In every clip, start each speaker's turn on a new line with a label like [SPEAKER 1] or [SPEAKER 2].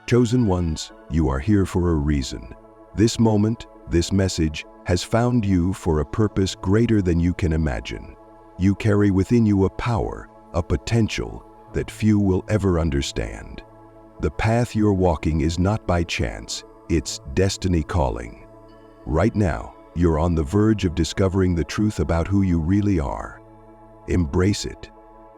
[SPEAKER 1] Chosen ones, you are here for a reason. This moment, this message, has found you for a purpose greater than you can imagine. You carry within you a power, a potential that few will ever understand. The path you're walking is not by chance, it's destiny calling. Right now, you're on the verge of discovering the truth about who you really are. Embrace it.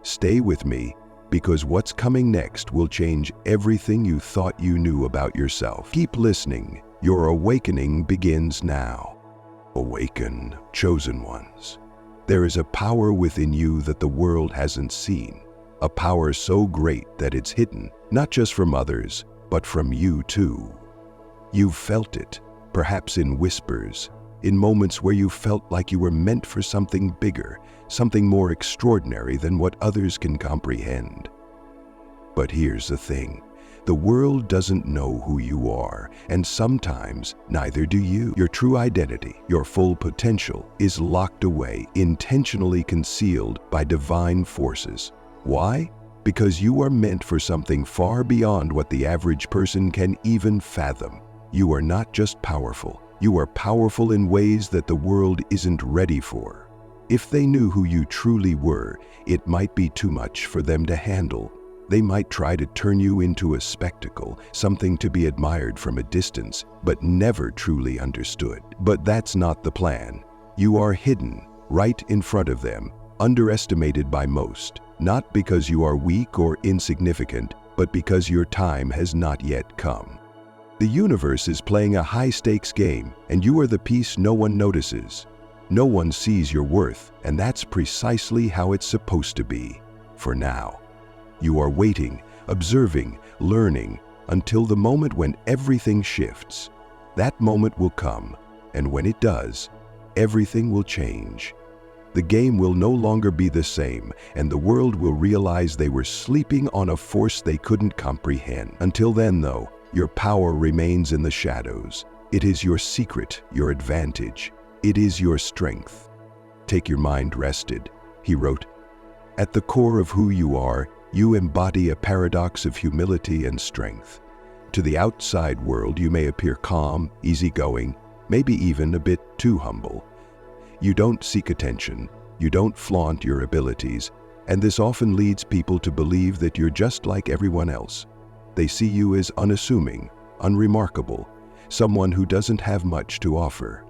[SPEAKER 1] Stay with me, because what's coming next will change everything you thought you knew about yourself. Keep listening. Your awakening begins now. Awaken, chosen ones. There is a power within you that the world hasn't seen. A power so great that it's hidden, not just from others, but from you too. You've felt it, perhaps in whispers, in moments where you felt like you were meant for something bigger, something more extraordinary than what others can comprehend. But here's the thing. The world doesn't know who you are, and sometimes neither do you. Your true identity, your full potential, is locked away, intentionally concealed by divine forces. Why? Because you are meant for something far beyond what the average person can even fathom. You are not just powerful, you are powerful in ways that the world isn't ready for. If they knew who you truly were, it might be too much for them to handle. They might try to turn you into a spectacle, something to be admired from a distance, but never truly understood. But that's not the plan. You are hidden, right in front of them, underestimated by most, not because you are weak or insignificant, but because your time has not yet come. The universe is playing a high-stakes game, and you are the piece no one notices. No one sees your worth, and that's precisely how it's supposed to be, for now. You are waiting, observing, learning, until the moment when everything shifts. That moment will come, and when it does, everything will change. The game will no longer be the same, and the world will realize they were sleeping on a force they couldn't comprehend. Until then, though, your power remains in the shadows. It is your secret, your advantage. It is your strength. Take your mind rested, he wrote. At the core of who you are, you embody a paradox of humility and strength. To the outside world, you may appear calm, easygoing, maybe even a bit too humble. You don't seek attention, you don't flaunt your abilities, and this often leads people to believe that you're just like everyone else. They see you as unassuming, unremarkable, someone who doesn't have much to offer.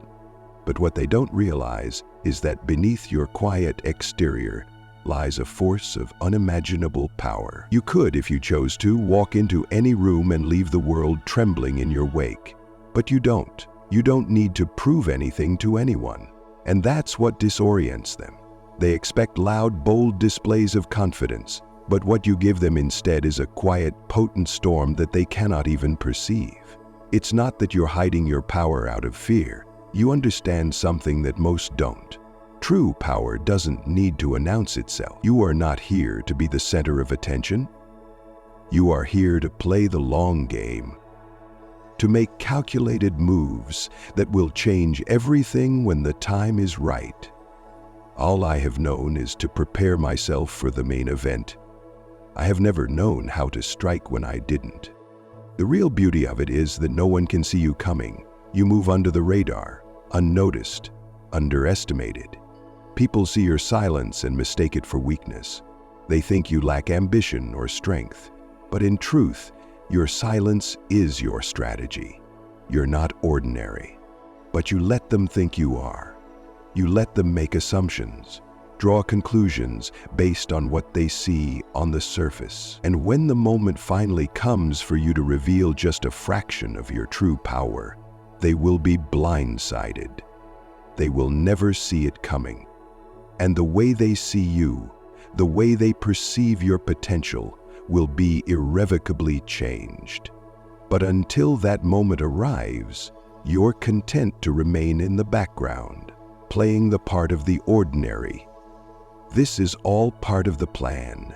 [SPEAKER 1] But what they don't realize is that beneath your quiet exterior lies a force of unimaginable power. You could, if you chose to, walk into any room and leave the world trembling in your wake. But you don't. You don't need to prove anything to anyone. And that's what disorients them. They expect loud, bold displays of confidence, but what you give them instead is a quiet, potent storm that they cannot even perceive. It's not that you're hiding your power out of fear. You understand something that most don't. True power doesn't need to announce itself. You are not here to be the center of attention. You are here to play the long game, to make calculated moves that will change everything when the time is right. All I have known is to prepare myself for the main event. I have never known how to strike when I didn't. The real beauty of it is that no one can see you coming. You move under the radar, unnoticed, underestimated. People see your silence and mistake it for weakness. They think you lack ambition or strength. But in truth, your silence is your strategy. You're not ordinary. But you let them think you are. You let them make assumptions, draw conclusions based on what they see on the surface. And when the moment finally comes for you to reveal just a fraction of your true power, they will be blindsided. They will never see it coming. And the way they see you, the way they perceive your potential, will be irrevocably changed. But until that moment arrives, you're content to remain in the background, playing the part of the ordinary. This is all part of the plan.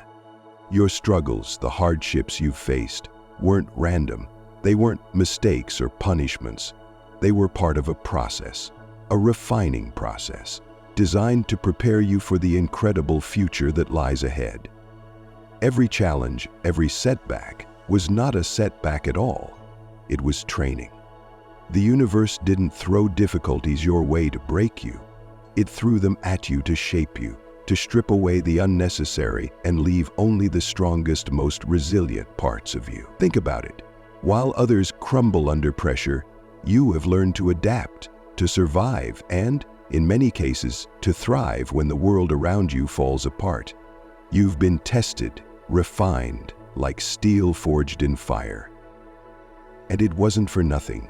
[SPEAKER 1] Your struggles, the hardships you've faced, weren't random. They weren't mistakes or punishments. They were part of a process, a refining process, designed to prepare you for the incredible future that lies ahead. Every challenge, every setback, was not a setback at all. It was training. The universe didn't throw difficulties your way to break you. It threw them at you to shape you, to strip away the unnecessary and leave only the strongest, most resilient parts of you. Think about it. While others crumble under pressure, you have learned to adapt, to survive, and, in many cases, to thrive when the world around you falls apart. You've been tested, refined, like steel forged in fire. And it wasn't for nothing.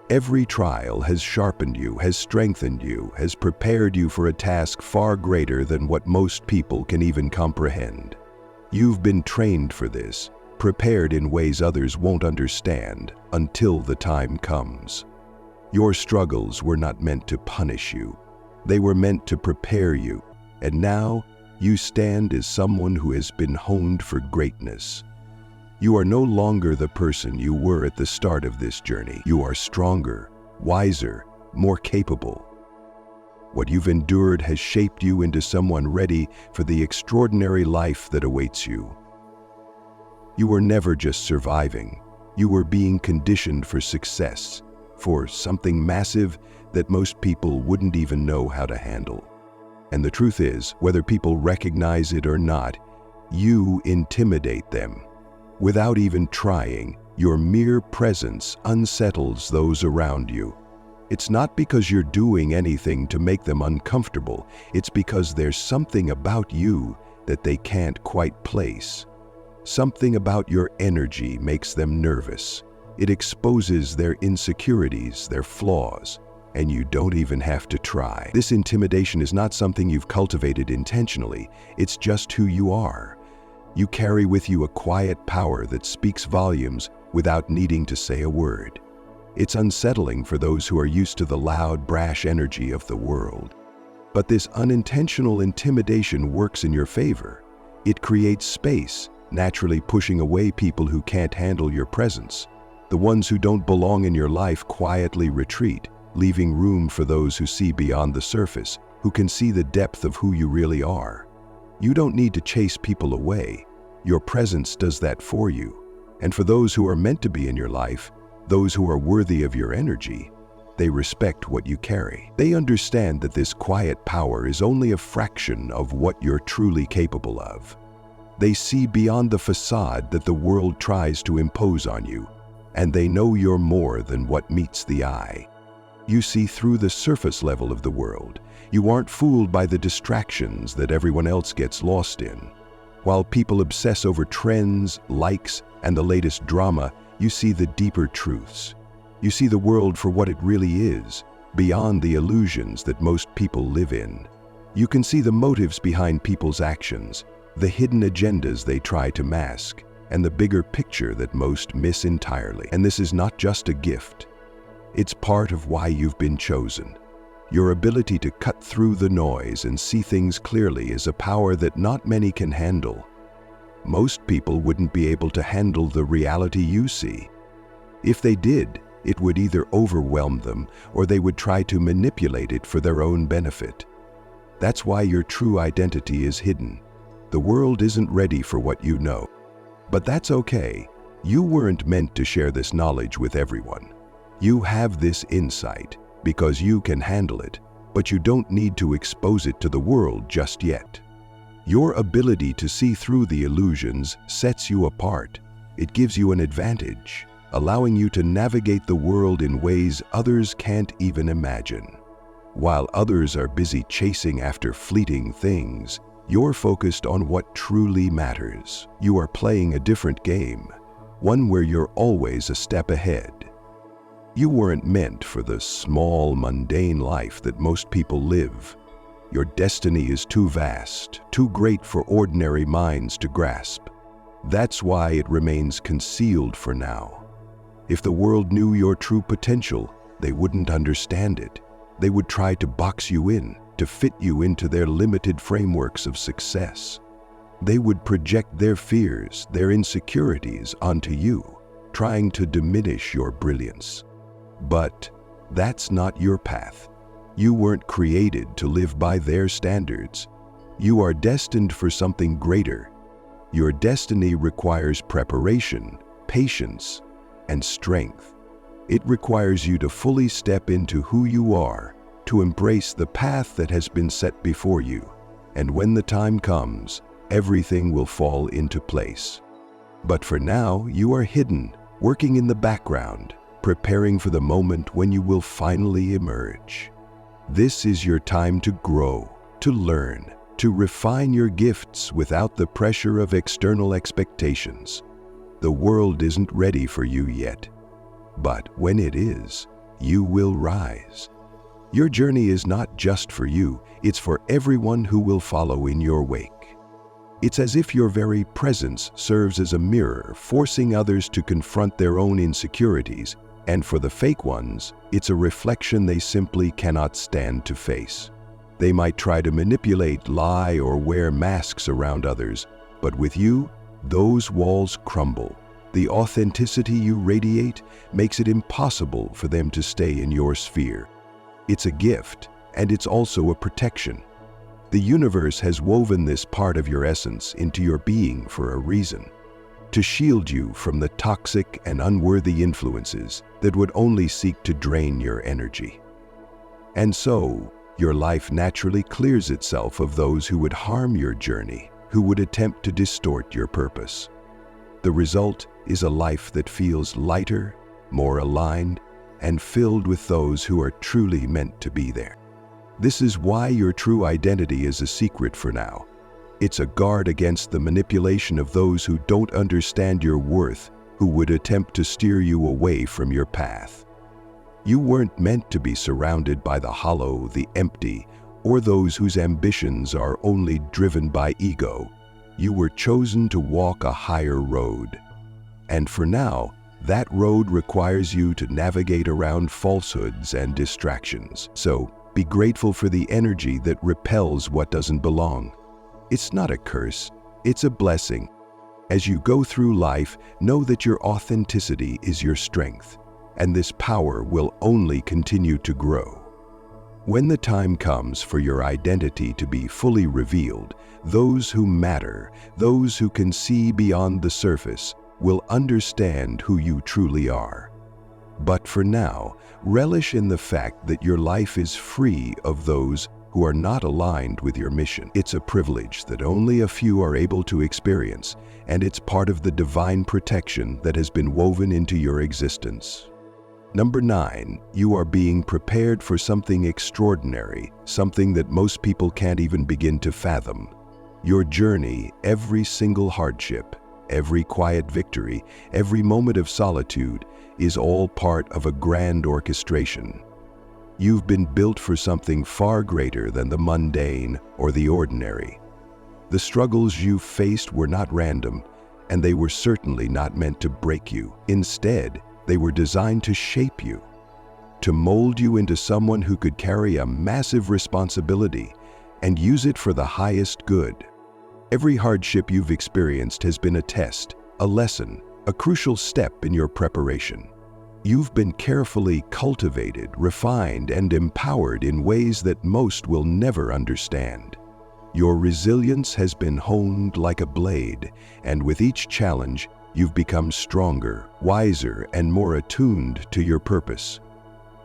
[SPEAKER 1] Every trial has sharpened you, has strengthened you, has prepared you for a task far greater than what most people can even comprehend. You've been trained for this, prepared in ways others won't understand until the time comes. Your struggles were not meant to punish you. They were meant to prepare you, and now you stand as someone who has been honed for greatness. You are no longer the person you were at the start of this journey. You are stronger, wiser, more capable. What you've endured has shaped you into someone ready for the extraordinary life that awaits you. You were never just surviving. You were being conditioned for success, for something massive that most people wouldn't even know how to handle. And the truth is, whether people recognize it or not, you intimidate them. Without even trying, your mere presence unsettles those around you. It's not because you're doing anything to make them uncomfortable. It's because there's something about you that they can't quite place. Something about your energy makes them nervous. It exposes their insecurities, their flaws, and you don't even have to try. This intimidation is not something you've cultivated intentionally. It's just who you are. You carry with you a quiet power that speaks volumes without needing to say a word. It's unsettling for those who are used to the loud, brash energy of the world. But this unintentional intimidation works in your favor. It creates space, naturally pushing away people who can't handle your presence. The ones who don't belong in your life quietly retreat, leaving room for those who see beyond the surface, who can see the depth of who you really are. You don't need to chase people away. Your presence does that for you. And for those who are meant to be in your life, those who are worthy of your energy, they respect what you carry. They understand that this quiet power is only a fraction of what you're truly capable of. They see beyond the facade that the world tries to impose on you, and they know you're more than what meets the eye. You see through the surface level of the world. You aren't fooled by the distractions that everyone else gets lost in. While people obsess over trends, likes, and the latest drama, you see the deeper truths. You see the world for what it really is, beyond the illusions that most people live in. You can see the motives behind people's actions, the hidden agendas they try to mask, and the bigger picture that most miss entirely. And this is not just a gift. It's part of why you've been chosen. Your ability to cut through the noise and see things clearly is a power that not many can handle. Most people wouldn't be able to handle the reality you see. If they did, it would either overwhelm them or they would try to manipulate it for their own benefit. That's why your true identity is hidden. The world isn't ready for what you know. But that's okay. You weren't meant to share this knowledge with everyone. You have this insight because you can handle it, but you don't need to expose it to the world just yet. Your ability to see through the illusions sets you apart. It gives you an advantage, allowing you to navigate the world in ways others can't even imagine. While others are busy chasing after fleeting things, you're focused on what truly matters. You are playing a different game, one where you're always a step ahead. You weren't meant for the small, mundane life that most people live. Your destiny is too vast, too great for ordinary minds to grasp. That's why it remains concealed for now. If the world knew your true potential, they wouldn't understand it. They would try to box you in, to fit you into their limited frameworks of success. They would project their fears, their insecurities onto you, trying to diminish your brilliance. But that's not your path. You weren't created to live by their standards. You are destined for something greater. Your destiny requires preparation, patience, and strength. It requires you to fully step into who you are, to embrace the path that has been set before you, and when the time comes, everything will fall into place. But for now, you are hidden, working in the background, preparing for the moment when you will finally emerge. This is your time to grow, to learn, to refine your gifts without the pressure of external expectations. The world isn't ready for you yet, but when it is, you will rise. Your journey is not just for you, it's for everyone who will follow in your wake. It's as if your very presence serves as a mirror, forcing others to confront their own insecurities, and for the fake ones, it's a reflection they simply cannot stand to face. They might try to manipulate, lie, or wear masks around others, but with you, those walls crumble. The authenticity you radiate makes it impossible for them to stay in your sphere. It's a gift, and it's also a protection. The universe has woven this part of your essence into your being for a reason, to shield you from the toxic and unworthy influences that would only seek to drain your energy. And so, your life naturally clears itself of those who would harm your journey, who would attempt to distort your purpose. The result is a life that feels lighter, more aligned, and filled with those who are truly meant to be there. This is why your true identity is a secret for now. It's a guard against the manipulation of those who don't understand your worth, who would attempt to steer you away from your path. You weren't meant to be surrounded by the hollow, the empty, or those whose ambitions are only driven by ego. You were chosen to walk a higher road. And for now, that road requires you to navigate around falsehoods and distractions. So, be grateful for the energy that repels what doesn't belong. It's not a curse, it's a blessing. As you go through life, know that your authenticity is your strength, and this power will only continue to grow. When the time comes for your identity to be fully revealed, those who matter, those who can see beyond the surface, will understand who you truly are. But for now, relish in the fact that your life is free of those who are not aligned with your mission. It's a privilege that only a few are able to experience, and it's part of the divine protection that has been woven into your existence. Number 9, you are being prepared for something extraordinary, something that most people can't even begin to fathom. Your journey, every single hardship, every quiet victory, every moment of solitude, is all part of a grand orchestration. You've been built for something far greater than the mundane or the ordinary. The struggles you've faced were not random, and they were certainly not meant to break you. Instead, they were designed to shape you, to mold you into someone who could carry a massive responsibility and use it for the highest good. Every hardship you've experienced has been a test, a lesson, a crucial step in your preparation. You've been carefully cultivated, refined, and empowered in ways that most will never understand. Your resilience has been honed like a blade, and with each challenge, you've become stronger, wiser, and more attuned to your purpose.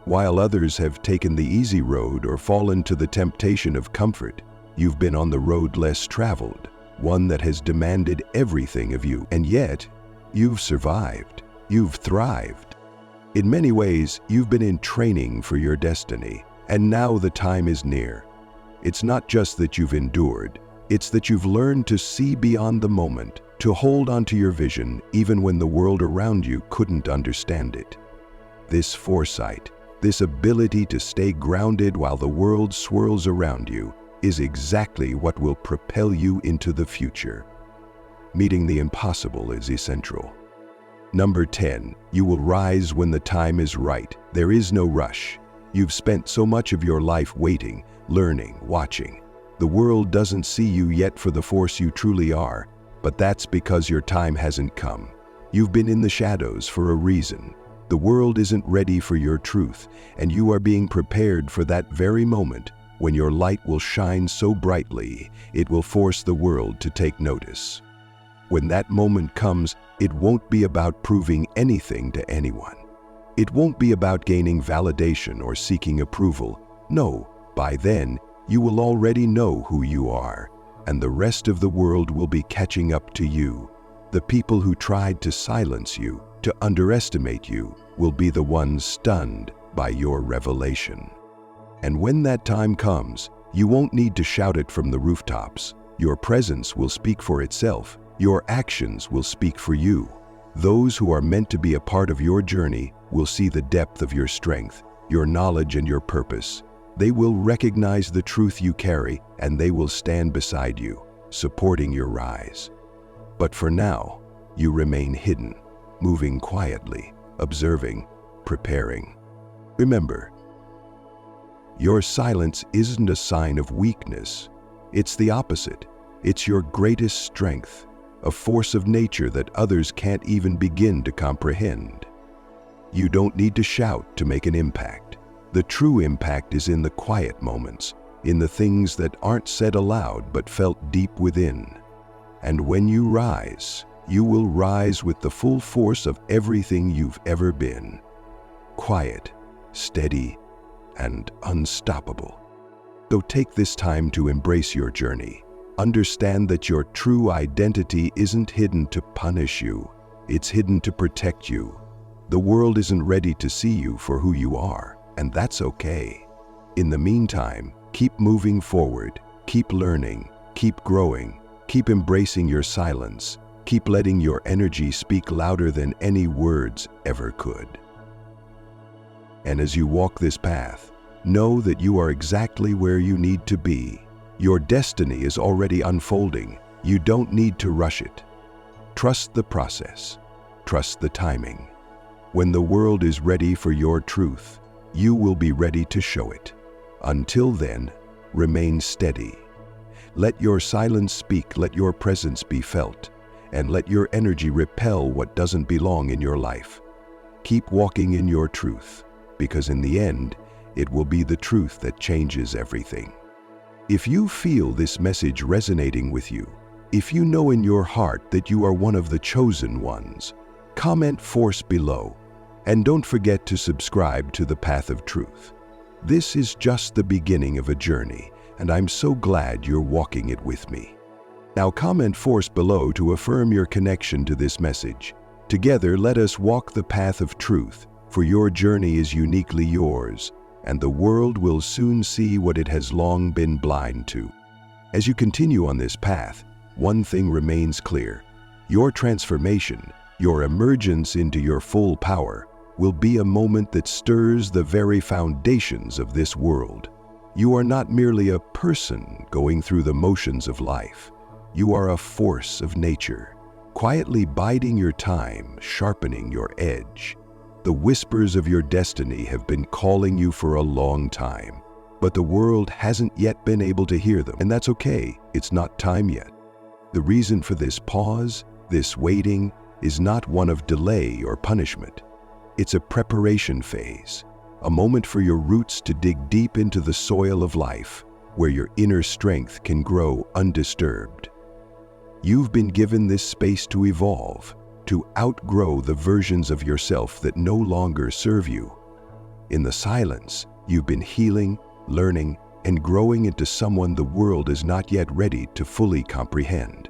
[SPEAKER 1] While others have taken the easy road or fallen to the temptation of comfort, you've been on the road less traveled, one that has demanded everything of you, and yet, you've survived, you've thrived. In many ways, you've been in training for your destiny, and now the time is near. It's not just that you've endured, it's that you've learned to see beyond the moment, to hold onto your vision even when the world around you couldn't understand it. This foresight, this ability to stay grounded while the world swirls around you, is exactly what will propel you into the future. Meeting the impossible is essential. Number 10, you will rise when the time is right. There is no rush. You've spent so much of your life waiting, learning, watching. The world doesn't see you yet for the force you truly are, but that's because your time hasn't come. You've been in the shadows for a reason. The world isn't ready for your truth, and you are being prepared for that very moment when your light will shine so brightly, it will force the world to take notice. When that moment comes, it won't be about proving anything to anyone. It won't be about gaining validation or seeking approval. No, by then, you will already know who you are, and the rest of the world will be catching up to you. The people who tried to silence you, to underestimate you, will be the ones stunned by your revelation. And when that time comes, you won't need to shout it from the rooftops. Your presence will speak for itself. Your actions will speak for you. Those who are meant to be a part of your journey will see the depth of your strength, your knowledge, and your purpose. They will recognize the truth you carry, and they will stand beside you, supporting your rise. But for now, you remain hidden, moving quietly, observing, preparing. Remember, your silence isn't a sign of weakness. It's the opposite. It's your greatest strength, a force of nature that others can't even begin to comprehend. You don't need to shout to make an impact. The true impact is in the quiet moments, in the things that aren't said aloud but felt deep within. And when you rise, you will rise with the full force of everything you've ever been. Quiet, steady, and unstoppable. So take this time to embrace your journey. Understand that your true identity isn't hidden to punish you. It's hidden to protect you. The world isn't ready to see you for who you are, and that's okay. In the meantime, keep moving forward, keep learning, keep growing, keep embracing your silence, keep letting your energy speak louder than any words ever could. And as you walk this path, know that you are exactly where you need to be. Your destiny is already unfolding. You don't need to rush it. Trust the process. Trust the timing. When the world is ready for your truth, you will be ready to show it. Until then, remain steady. Let your silence speak, let your presence be felt, and let your energy repel what doesn't belong in your life. Keep walking in your truth, because in the end, it will be the truth that changes everything. If you feel this message resonating with you, if you know in your heart that you are one of the chosen ones, comment "Force" below, and don't forget to subscribe to the Path of Truth. This is just the beginning of a journey, and I'm so glad you're walking it with me. Now comment "Force" below to affirm your connection to this message. Together, let us walk the path of truth, for your journey is uniquely yours, and the world will soon see what it has long been blind to. As you continue on this path, one thing remains clear. Your transformation, your emergence into your full power, will be a moment that stirs the very foundations of this world. You are not merely a person going through the motions of life. You are a force of nature, quietly biding your time, sharpening your edge. The whispers of your destiny have been calling you for a long time, but the world hasn't yet been able to hear them, and that's okay. It's not time yet. The reason for this pause, this waiting, is not one of delay or punishment. It's a preparation phase, a moment for your roots to dig deep into the soil of life, where your inner strength can grow undisturbed. You've been given this space to evolve, to outgrow the versions of yourself that no longer serve you. In the silence, you've been healing, learning, and growing into someone the world is not yet ready to fully comprehend.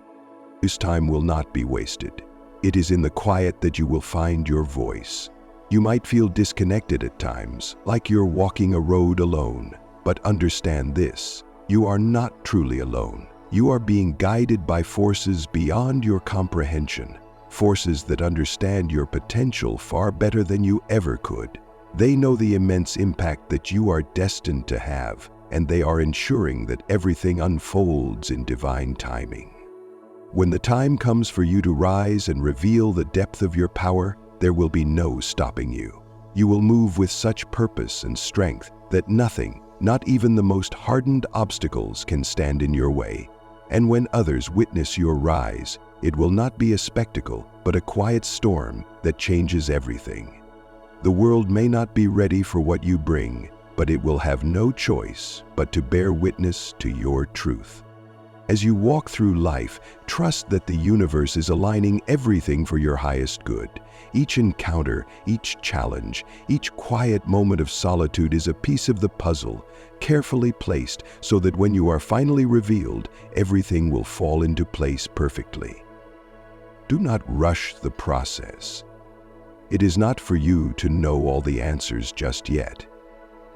[SPEAKER 1] This time will not be wasted. It is in the quiet that you will find your voice. You might feel disconnected at times, like you're walking a road alone, but understand this: you are not truly alone. You are being guided by forces beyond your comprehension, forces that understand your potential far better than you ever could. They know the immense impact that you are destined to have, and they are ensuring that everything unfolds in divine timing. When the time comes for you to rise and reveal the depth of your power, there will be no stopping you. You will move with such purpose and strength that nothing, not even the most hardened obstacles, can stand in your way. And when others witness your rise, it will not be a spectacle, but a quiet storm that changes everything. The world may not be ready for what you bring, but it will have no choice but to bear witness to your truth. As you walk through life, trust that the universe is aligning everything for your highest good. Each encounter, each challenge, each quiet moment of solitude is a piece of the puzzle, carefully placed so that when you are finally revealed, everything will fall into place perfectly. Do not rush the process. It is not for you to know all the answers just yet.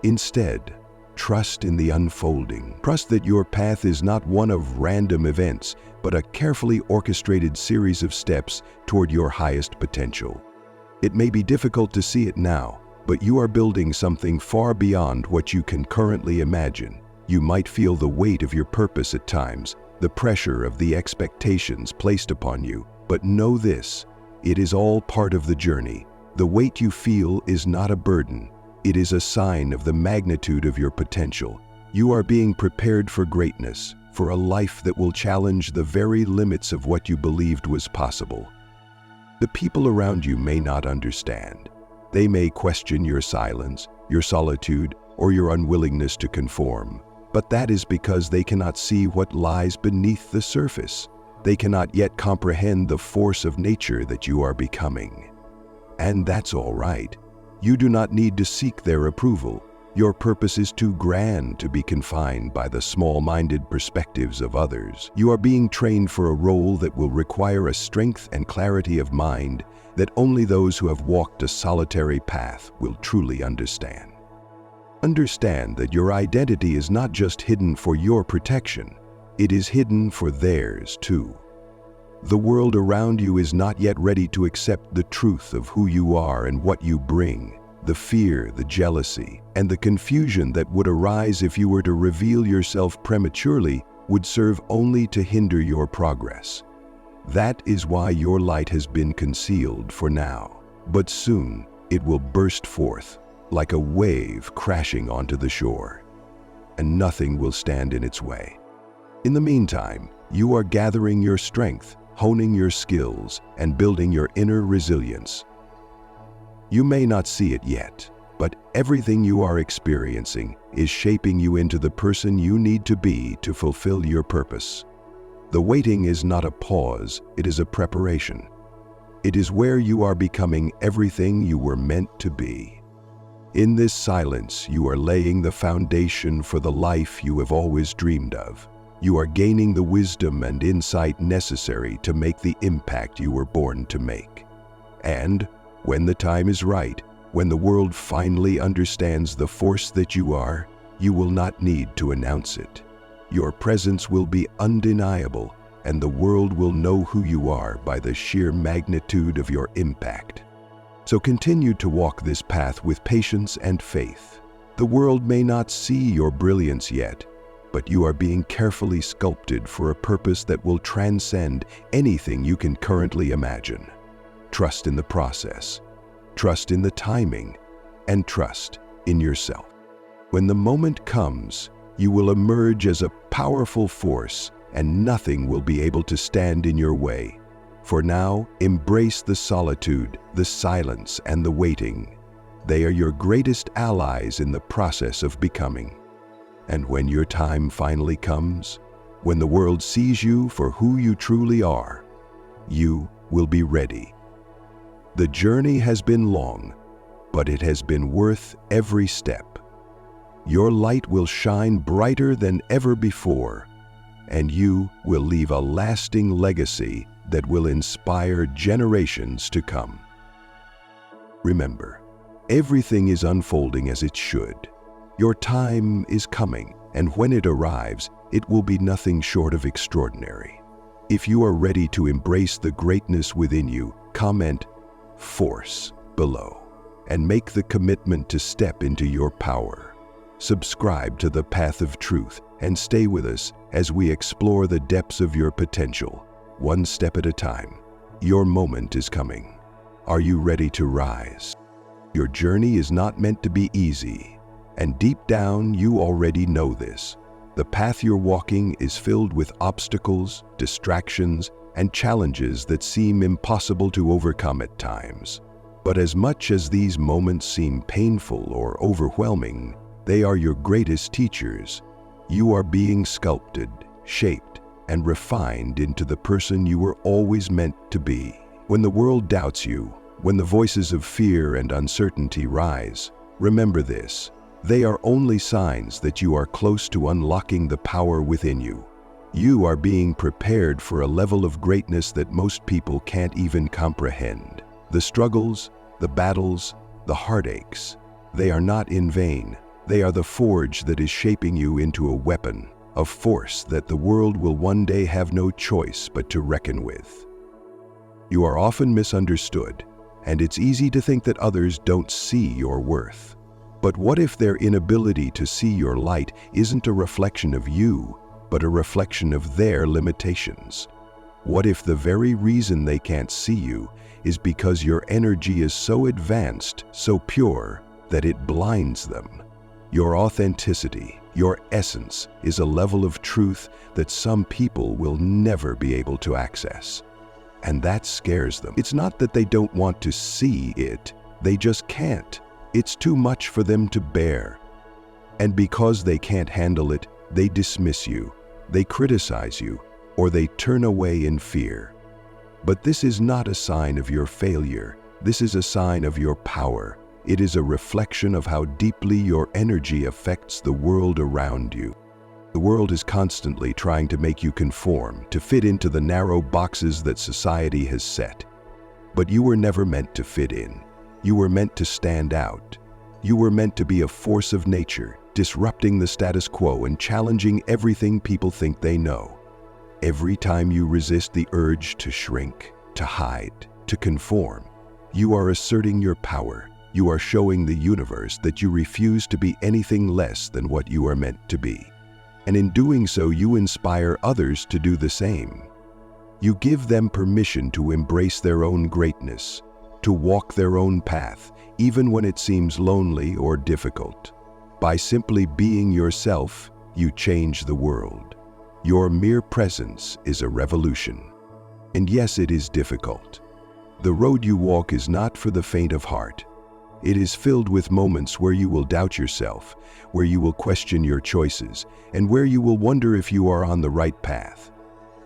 [SPEAKER 1] Instead, trust in the unfolding. Trust that your path is not one of random events, but a carefully orchestrated series of steps toward your highest potential. It may be difficult to see it now, but you are building something far beyond what you can currently imagine. You might feel the weight of your purpose at times, the pressure of the expectations placed upon you, but know this: it is all part of the journey. The weight you feel is not a burden. It is a sign of the magnitude of your potential. You are being prepared for greatness, for a life that will challenge the very limits of what you believed was possible. The people around you may not understand. They may question your silence, your solitude, or your unwillingness to conform. But that is because they cannot see what lies beneath the surface. They cannot yet comprehend the force of nature that you are becoming. And that's all right. You do not need to seek their approval. Your purpose is too grand to be confined by the small-minded perspectives of others. You are being trained for a role that will require a strength and clarity of mind that only those who have walked a solitary path will truly understand. Understand that your identity is not just hidden for your protection, it is hidden for theirs too. The world around you is not yet ready to accept the truth of who you are and what you bring. The fear, the jealousy, and the confusion that would arise if you were to reveal yourself prematurely would serve only to hinder your progress. That is why your light has been concealed for now. But soon, it will burst forth, like a wave crashing onto the shore, and nothing will stand in its way. In the meantime, you are gathering your strength, honing your skills, and building your inner resilience. You may not see it yet, but everything you are experiencing is shaping you into the person you need to be to fulfill your purpose. The waiting is not a pause, it is a preparation. It is where you are becoming everything you were meant to be. In this silence, you are laying the foundation for the life you have always dreamed of. You are gaining the wisdom and insight necessary to make the impact you were born to make. And when the time is right, when the world finally understands the force that you are, you will not need to announce it. Your presence will be undeniable, and the world will know who you are by the sheer magnitude of your impact. So continue to walk this path with patience and faith. The world may not see your brilliance yet, but you are being carefully sculpted for a purpose that will transcend anything you can currently imagine. Trust in the process, trust in the timing, and trust in yourself. When the moment comes, you will emerge as a powerful force, and nothing will be able to stand in your way. For now, embrace the solitude, the silence, and the waiting. They are your greatest allies in the process of becoming. And when your time finally comes, when the world sees you for who you truly are, you will be ready. The journey has been long, but it has been worth every step. Your light will shine brighter than ever before, and you will leave a lasting legacy that will inspire generations to come. Remember, everything is unfolding as it should. Your time is coming, and when it arrives, it will be nothing short of extraordinary. If you are ready to embrace the greatness within you, comment "Force" below, and make the commitment to step into your power. Subscribe to the Path of Truth and stay with us as we explore the depths of your potential, one step at a time. Your moment is coming. Are you ready to rise? Your journey is not meant to be easy, and deep down you already know this. The path you're walking is filled with obstacles, distractions, and challenges that seem impossible to overcome at times. But as much as these moments seem painful or overwhelming, they are your greatest teachers. You are being sculpted, shaped, and refined into the person you were always meant to be. When the world doubts you, when the voices of fear and uncertainty rise, remember this: they are only signs that you are close to unlocking the power within you. You are being prepared for a level of greatness that most people can't even comprehend. The struggles, the battles, the heartaches, they are not in vain. They are the forge that is shaping you into a weapon, a force that the world will one day have no choice but to reckon with. You are often misunderstood, and it's easy to think that others don't see your worth. But what if their inability to see your light isn't a reflection of you, but a reflection of their limitations? What if the very reason they can't see you is because your energy is so advanced, so pure, that it blinds them? Your authenticity, your essence, is a level of truth that some people will never be able to access. And that scares them. It's not that they don't want to see it, they just can't. It's too much for them to bear. And because they can't handle it, they dismiss you, they criticize you, or they turn away in fear. But this is not a sign of your failure. This is a sign of your power. It is a reflection of how deeply your energy affects the world around you. The world is constantly trying to make you conform, to fit into the narrow boxes that society has set. But you were never meant to fit in. You were meant to stand out. You were meant to be a force of nature, disrupting the status quo and challenging everything people think they know. Every time you resist the urge to shrink, to hide, to conform, you are asserting your power. You are showing the universe that you refuse to be anything less than what you are meant to be. And in doing so, you inspire others to do the same. You give them permission to embrace their own greatness, to walk their own path, even when it seems lonely or difficult. By simply being yourself, you change the world. Your mere presence is a revolution. And yes, it is difficult. The road you walk is not for the faint of heart. It is filled with moments where you will doubt yourself, where you will question your choices, and where you will wonder if you are on the right path.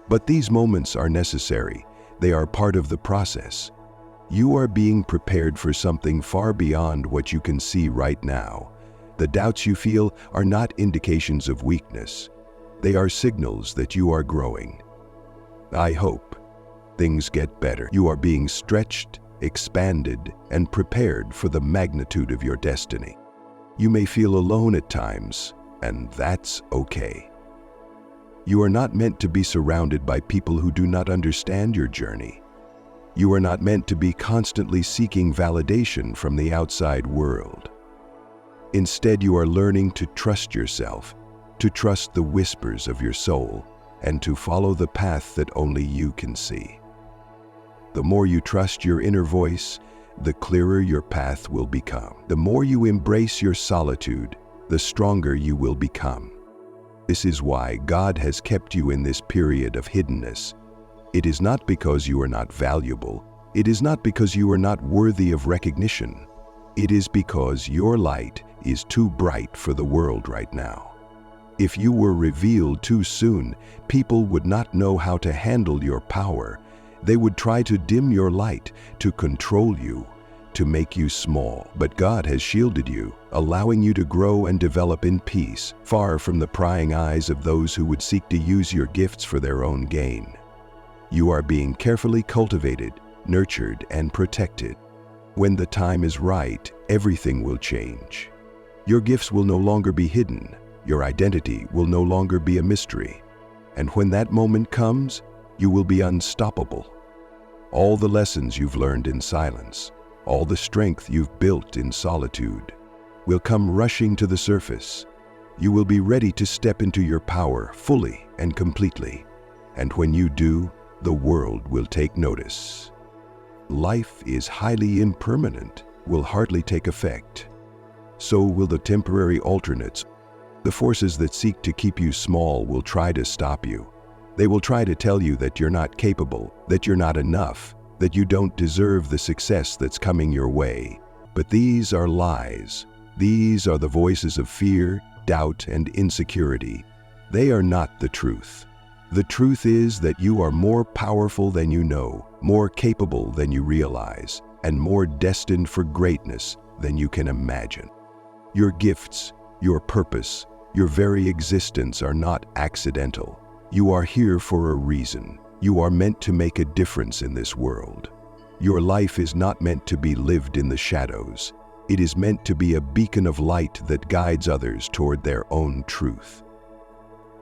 [SPEAKER 1] But these moments are necessary. They are part of the process. You are being prepared for something far beyond what you can see right now. The doubts you feel are not indications of weakness. They are signals that you are growing. I hope things get better. You are being stretched, expanded, and prepared for the magnitude of your destiny. You may feel alone at times, and that's okay. You are not meant to be surrounded by people who do not understand your journey. You are not meant to be constantly seeking validation from the outside world. Instead, you are learning to trust yourself, to trust the whispers of your soul, and to follow the path that only you can see. The more you trust your inner voice, the clearer your path will become. The more you embrace your solitude, the stronger you will become. This is why God has kept you in this period of hiddenness. It is not because you are not valuable. It is not because you are not worthy of recognition. It is because your light is too bright for the world right now. If you were revealed too soon, people would not know how to handle your power. They would try to dim your light, to control you, to make you small. But God has shielded you, allowing you to grow and develop in peace, far from the prying eyes of those who would seek to use your gifts for their own gain. You are being carefully cultivated, nurtured, and protected. When the time is right, everything will change. Your gifts will no longer be hidden. Your identity will no longer be a mystery. And when that moment comes, you will be unstoppable. All the lessons you've learned in silence, all the strength you've built in solitude, will come rushing to the surface. You will be ready to step into your power fully and completely. And when you do, the world will take notice. Life is highly impermanent, will hardly take effect. So will the temporary alternates. The forces that seek to keep you small will try to stop you. They will try to tell you that you're not capable, that you're not enough, that you don't deserve the success that's coming your way. But these are lies. These are the voices of fear, doubt, and insecurity. They are not the truth. The truth is that you are more powerful than you know, more capable than you realize, and more destined for greatness than you can imagine. Your gifts, your purpose, your very existence are not accidental. You are here for a reason. You are meant to make a difference in this world. Your life is not meant to be lived in the shadows. It is meant to be a beacon of light that guides others toward their own truth.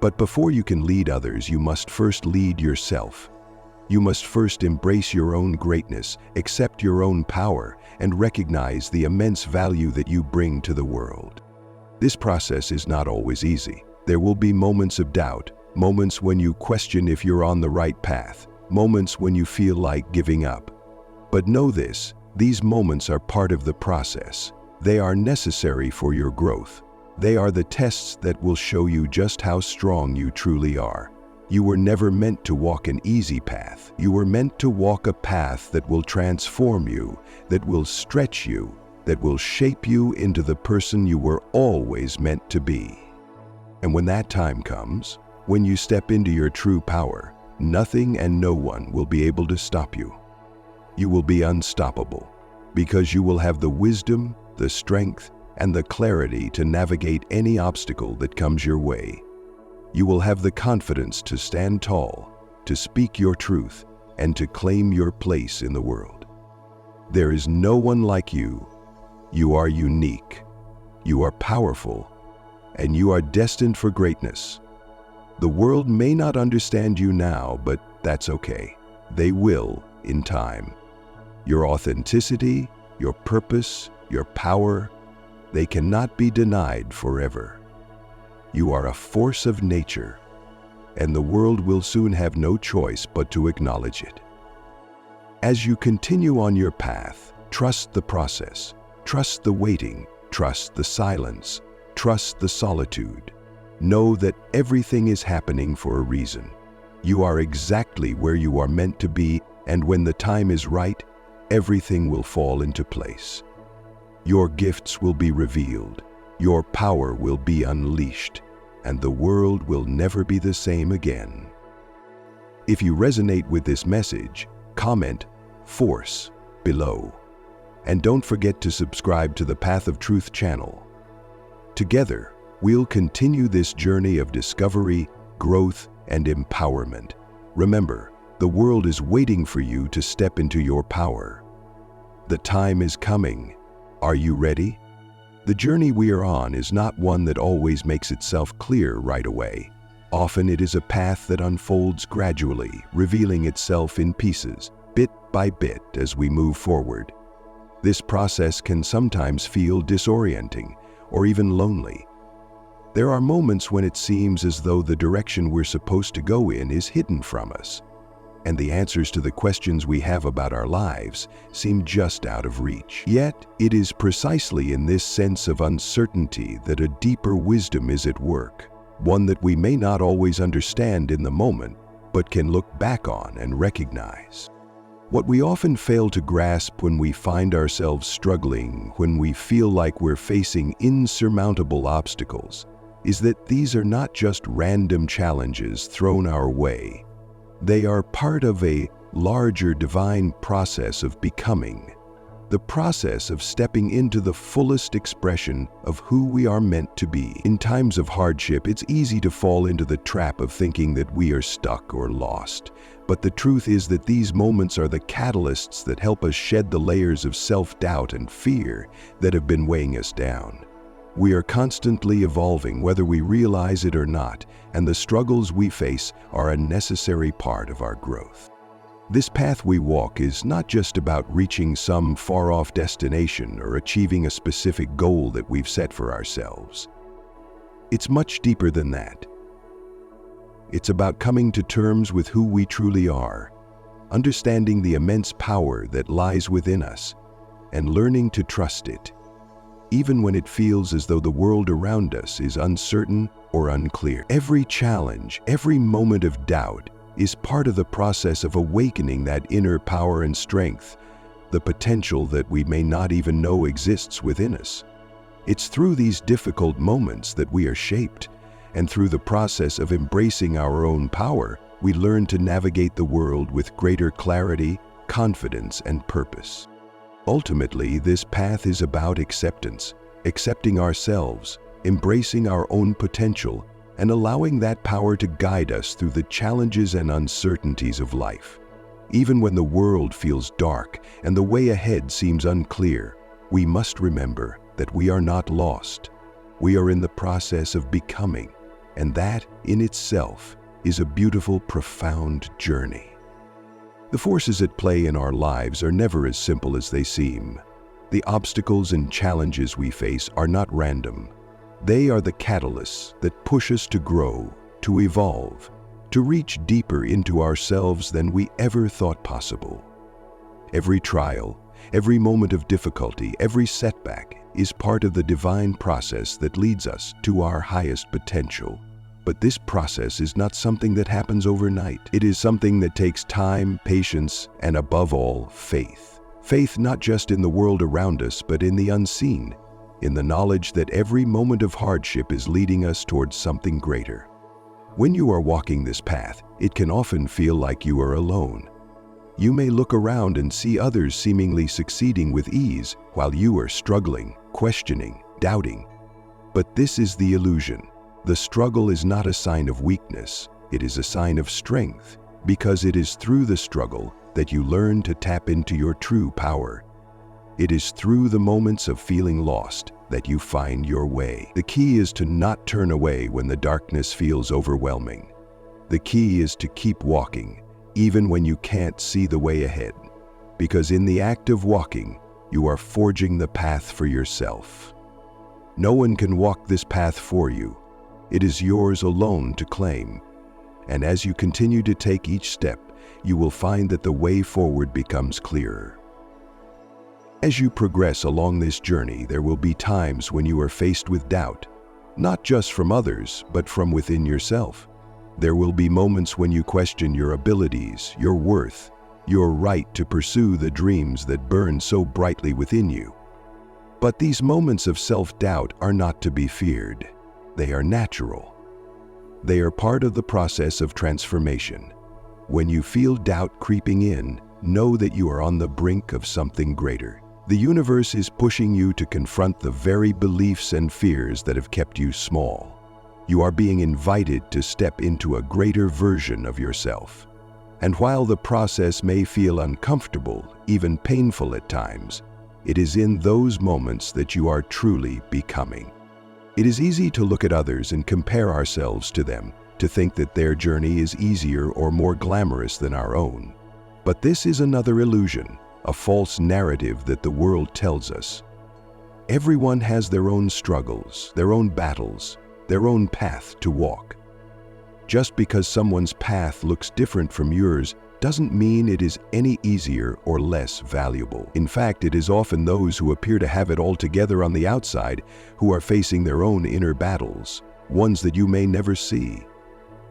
[SPEAKER 1] But before you can lead others, you must first lead yourself. You must first embrace your own greatness, accept your own power, and recognize the immense value that you bring to the world. This process is not always easy. There will be moments of doubt, moments when you question if you're on the right path, moments when you feel like giving up. But know this, these moments are part of the process. They are necessary for your growth. They are the tests that will show you just how strong you truly are. You were never meant to walk an easy path. You were meant to walk a path that will transform you, that will stretch you, that will shape you into the person you were always meant to be. And when that time comes, when you step into your true power, nothing and no one will be able to stop you. You will be unstoppable, because you will have the wisdom, the strength, and the clarity to navigate any obstacle that comes your way. You will have the confidence to stand tall, to speak your truth, and to claim your place in the world. There is no one like you. You are unique. You are powerful, and you are destined for greatness. The world may not understand you now, but that's okay. They will in time. Your authenticity, your purpose, your power, they cannot be denied forever. You are a force of nature, and the world will soon have no choice but to acknowledge it. As you continue on your path, trust the process, trust the waiting, trust the silence, trust the solitude. Know that everything is happening for a reason. You are exactly where you are meant to be, and when the time is right, everything will fall into place. Your gifts will be revealed, your power will be unleashed, and the world will never be the same again. If you resonate with this message, comment "Force" below. And don't forget to subscribe to the Path of Truth channel. Together, we'll continue this journey of discovery, growth, and empowerment. Remember, the world is waiting for you to step into your power. The time is coming. Are you ready? The journey we are on is not one that always makes itself clear right away. Often it is a path that unfolds gradually, revealing itself in pieces, bit by bit as we move forward. This process can sometimes feel disorienting or even lonely. There are moments when it seems as though the direction we're supposed to go in is hidden from us, and the answers to the questions we have about our lives seem just out of reach. Yet, it is precisely in this sense of uncertainty that a deeper wisdom is at work, one that we may not always understand in the moment, but can look back on and recognize. What we often fail to grasp when we find ourselves struggling, when we feel like we're facing insurmountable obstacles, is that these are not just random challenges thrown our way. They are part of a larger divine process of becoming, the process of stepping into the fullest expression of who we are meant to be. In times of hardship, it's easy to fall into the trap of thinking that we are stuck or lost. But the truth is that these moments are the catalysts that help us shed the layers of self-doubt and fear that have been weighing us down. We are constantly evolving whether we realize it or not, and the struggles we face are a necessary part of our growth. This path we walk is not just about reaching some far-off destination or achieving a specific goal that we've set for ourselves. It's much deeper than that. It's about coming to terms with who we truly are, understanding the immense power that lies within us, and learning to trust it, even when it feels as though the world around us is uncertain or unclear. Every challenge, every moment of doubt is part of the process of awakening that inner power and strength, the potential that we may not even know exists within us. It's through these difficult moments that we are shaped, and through the process of embracing our own power, we learn to navigate the world with greater clarity, confidence, and purpose. Ultimately, this path is about acceptance, accepting ourselves, embracing our own potential, and allowing that power to guide us through the challenges and uncertainties of life. Even when the world feels dark and the way ahead seems unclear, we must remember that we are not lost. We are in the process of becoming, and that, in itself, is a beautiful, profound journey. The forces at play in our lives are never as simple as they seem. The obstacles and challenges we face are not random. They are the catalysts that push us to grow, to evolve, to reach deeper into ourselves than we ever thought possible. Every trial, every moment of difficulty, every setback is part of the divine process that leads us to our highest potential. But this process is not something that happens overnight. It is something that takes time, patience, and above all, faith. Faith not just in the world around us, but in the unseen, in the knowledge that every moment of hardship is leading us towards something greater. When you are walking this path, it can often feel like you are alone. You may look around and see others seemingly succeeding with ease, while you are struggling, questioning, doubting. But this is the illusion. The struggle is not a sign of weakness, it is a sign of strength, because it is through the struggle that you learn to tap into your true power. It is through the moments of feeling lost that you find your way. The key is to not turn away when the darkness feels overwhelming. The key is to keep walking, even when you can't see the way ahead, because in the act of walking, you are forging the path for yourself. No one can walk this path for you. It is yours alone to claim. And as you continue to take each step, you will find that the way forward becomes clearer. As you progress along this journey, there will be times when you are faced with doubt, not just from others, but from within yourself. There will be moments when you question your abilities, your worth, your right to pursue the dreams that burn so brightly within you. But these moments of self-doubt are not to be feared. They are natural. They are part of the process of transformation. When you feel doubt creeping in, know that you are on the brink of something greater. The universe is pushing you to confront the very beliefs and fears that have kept you small. You are being invited to step into a greater version of yourself. And while the process may feel uncomfortable, even painful at times, it is in those moments that you are truly becoming. It is easy to look at others and compare ourselves to them, to think that their journey is easier or more glamorous than our own. But this is another illusion, a false narrative that the world tells us. Everyone has their own struggles, their own battles, their own path to walk. Just because someone's path looks different from yours doesn't mean it is any easier or less valuable. In fact, it is often those who appear to have it all together on the outside who are facing their own inner battles, ones that you may never see.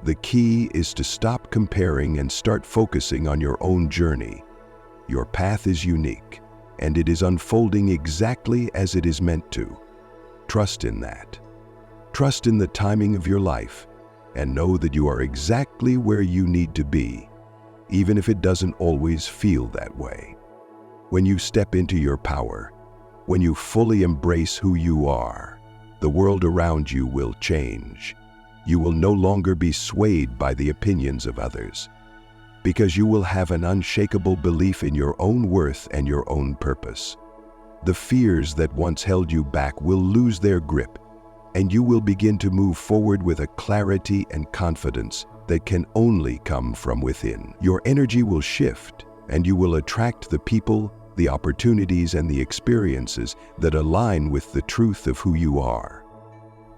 [SPEAKER 1] The key is to stop comparing and start focusing on your own journey. Your path is unique, and it is unfolding exactly as it is meant to. Trust in that. Trust in the timing of your life, and know that you are exactly where you need to be, even if it doesn't always feel that way. When you step into your power, when you fully embrace who you are, the world around you will change. You will no longer be swayed by the opinions of others, because you will have an unshakable belief in your own worth and your own purpose. The fears that once held you back will lose their grip, and you will begin to move forward with a clarity and confidence that can only come from within. Your energy will shift, and you will attract the people, the opportunities, and the experiences that align with the truth of who you are.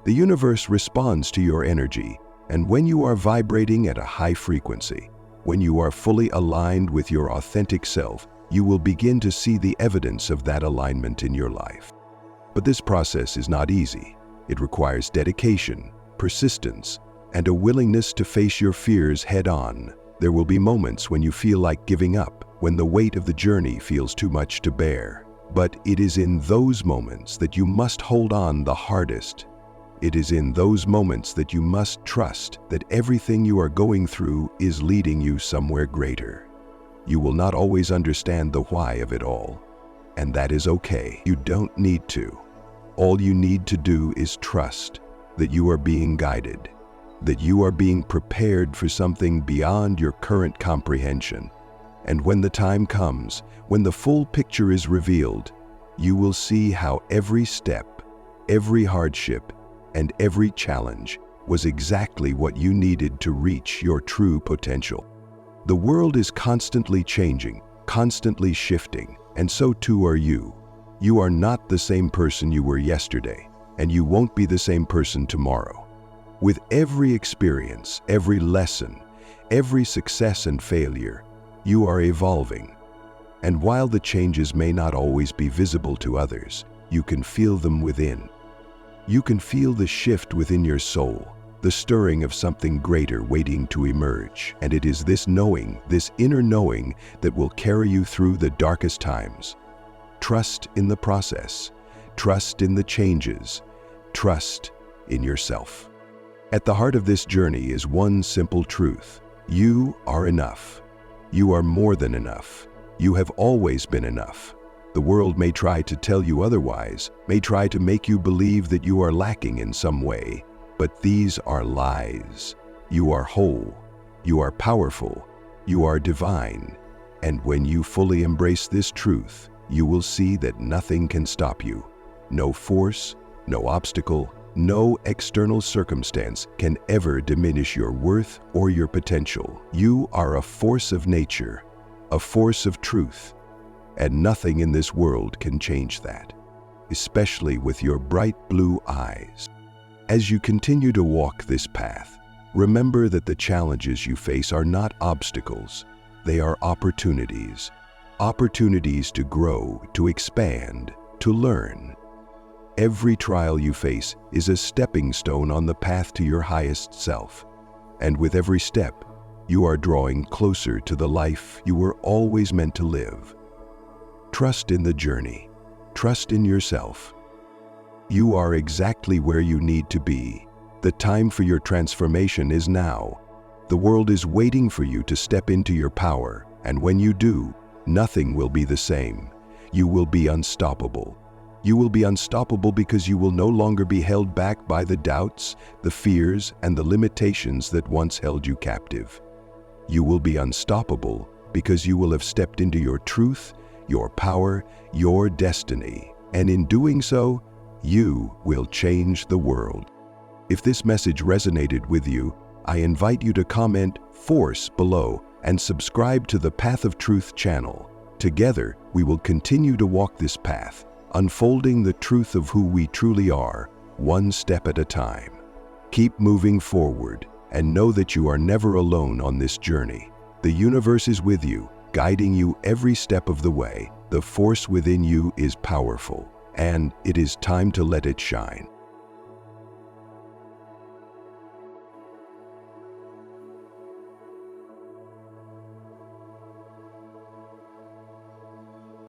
[SPEAKER 1] The universe responds to your energy, and when you are vibrating at a high frequency, when you are fully aligned with your authentic self, you will begin to see the evidence of that alignment in your life. But this process is not easy. It requires dedication, persistence, and a willingness to face your fears head-on. There will be moments when you feel like giving up, when the weight of the journey feels too much to bear. But it is in those moments that you must hold on the hardest. It is in those moments that you must trust that everything you are going through is leading you somewhere greater. You will not always understand the why of it all, and that is okay. You don't need to. All you need to do is trust that you are being guided, that you are being prepared for something beyond your current comprehension. And when the time comes, when the full picture is revealed, you will see how every step, every hardship, and every challenge was exactly what you needed to reach your true potential. The world is constantly changing, constantly shifting, and so too are you. You are not the same person you were yesterday, and you won't be the same person tomorrow. With every experience, every lesson, every success and failure, you are evolving. And while the changes may not always be visible to others, you can feel them within. You can feel the shift within your soul, the stirring of something greater waiting to emerge. And it is this knowing, this inner knowing, that will carry you through the darkest times. Trust in the process. Trust in the changes. Trust in yourself. At the heart of this journey is one simple truth. You are enough. You are more than enough. You have always been enough. The world may try to tell you otherwise, may try to make you believe that you are lacking in some way, but these are lies. You are whole. You are powerful. You are divine. And when you fully embrace this truth, you will see that nothing can stop you. No force, no obstacle, no external circumstance can ever diminish your worth or your potential. You are a force of nature, a force of truth, and nothing in this world can change that, especially with your bright blue eyes. As you continue to walk this path, remember that the challenges you face are not obstacles. They are opportunities. Opportunities to grow, to expand, to learn. Every trial you face is a stepping stone on the path to your highest self. And with every step, you are drawing closer to the life you were always meant to live. Trust in the journey. Trust in yourself. You are exactly where you need to be. The time for your transformation is now. The world is waiting for you to step into your power, and when you do, nothing will be the same. You will be unstoppable. You will be unstoppable because you will no longer be held back by the doubts, the fears, and the limitations that once held you captive. You will be unstoppable because you will have stepped into your truth, your power, your destiny, and in doing so, you will change the world. If this message resonated with you, I invite you to comment "Force" below and subscribe to the Path of Truth channel. Together, we will continue to walk this path, unfolding the truth of who we truly are, one step at a time. Keep moving forward and know that you are never alone on this journey. The universe is with you, guiding you every step of the way. The force within you is powerful, and it is time to let it shine.